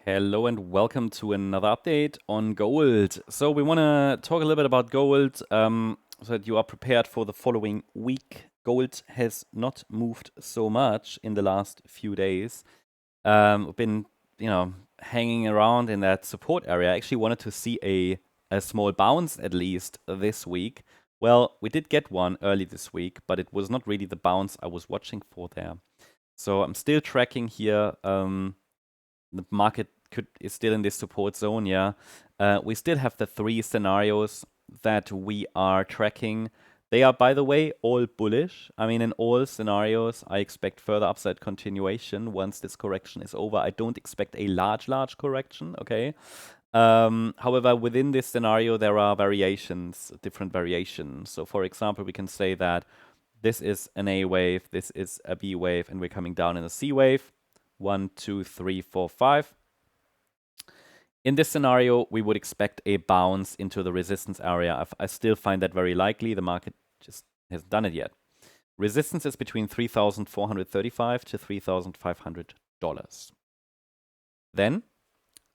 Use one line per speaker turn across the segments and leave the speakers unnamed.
Hello and welcome to another update on gold. So we want to talk a little bit about gold so that you are prepared for the following week. Gold has not moved so much in the last few days. We've been, hanging around in that support area. I actually wanted to see a small bounce at least this week. Well, we did get one early this week, but it was not really the bounce I was watching for there. So I'm still tracking here. The market is still in this support zone, yeah. We still have the three scenarios that we are tracking. They are, by the way, all bullish. I mean, in all scenarios, I expect further upside continuation once this correction is over. I don't expect a large correction, okay? However, within this scenario, there are variations, different variations. So, for example, we can say that this is an A wave, this is a B wave, and we're coming down in a C wave. 1, 2, 3, 4, 5. In this scenario, we would expect a bounce into the resistance area. I still find that very likely. The market just hasn't done it yet. Resistance is between $3,435 to $3,500. Then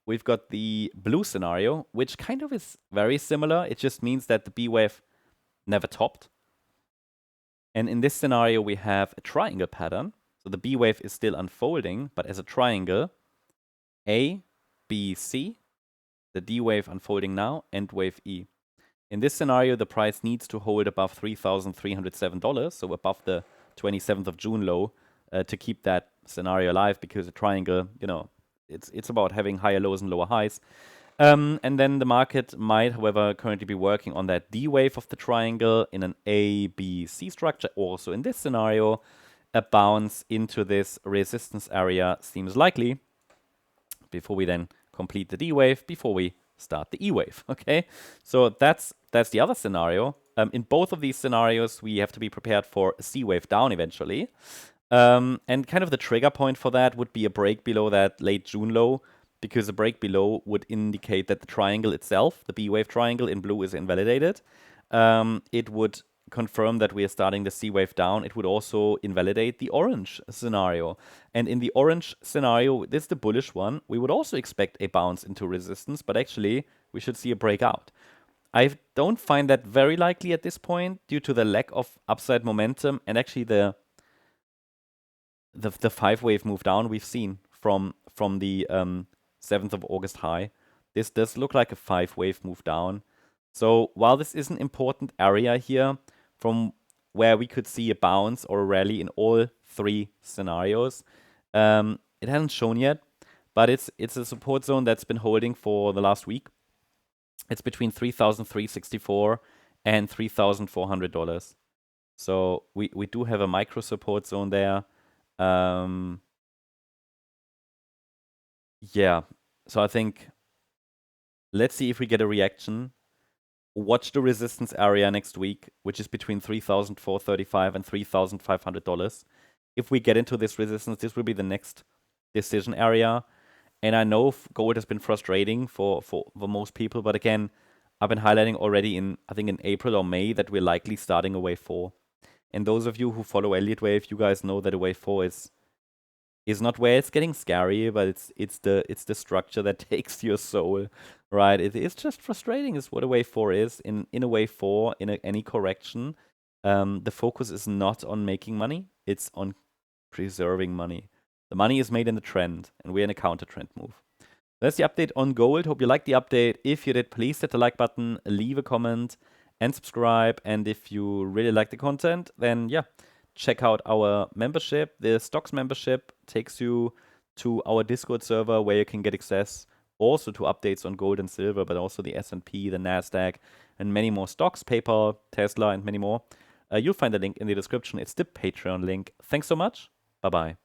we've got the blue scenario, which kind of is very similar. It just means that the B wave never topped. And in this scenario, we have a triangle pattern. So the B wave is still unfolding, but as a triangle, A, B, C, the D wave unfolding now, and wave E. In this scenario, the price needs to hold above $3,307, so above the 27th of June low, to keep that scenario alive, because a triangle, it's about having higher lows and lower highs. And then the market might, however, currently be working on that D wave of the triangle in an A, B, C structure. Also in this scenario, a bounce into this resistance area seems likely before we then complete the D wave, before we start the E wave, okay? So that's the other scenario. In both of these scenarios, we have to be prepared for a C wave down eventually. And kind of the trigger point for that would be a break below that late June low, because a break below would indicate that the triangle itself, the B wave triangle in blue, is invalidated. It would confirm that we are starting the C wave down. It would also invalidate the orange scenario. And in the orange scenario, this is the bullish one, we would also expect a bounce into resistance, but actually we should see a breakout. I don't find that very likely at this point due to the lack of upside momentum and actually the 5-wave move down we've seen from the 7th of August high. This does look like a 5-wave move down. So while this is an important area here, from where we could see a bounce or a rally in all three scenarios, it hasn't shown yet, but it's a support zone that's been holding for the last week. It's between $3,364 and $3,400. So we do have a micro support zone there. Yeah, so I think let's see if we get a reaction. Watch the resistance area next week, which is between $3,435 and $3,500. If we get into this resistance, this will be the next decision area. And I know gold has been frustrating for most people, but again, I've been highlighting already I think in April or May, that we're likely starting a wave 4. And those of you who follow Elliott wave, you guys know that a wave 4 is not where it's getting scary, but it's the structure that takes your soul, right? It's just frustrating is what a wave 4 is. In a wave 4, in any correction, the focus is not on making money, it's on preserving money. The money is made in the trend, and we're in a counter trend move. That's the update on gold. Hope you liked the update. If you did, please hit the like button, leave a comment, and subscribe. And if you really like the content, then yeah, check out our membership. The stocks membership takes you to our Discord server where you can get access also to updates on gold and silver, but also the S&P, the Nasdaq, and many more stocks, PayPal, Tesla, and many more. You'll find the link in the description. It's the Patreon link. Thanks so much. Bye-bye.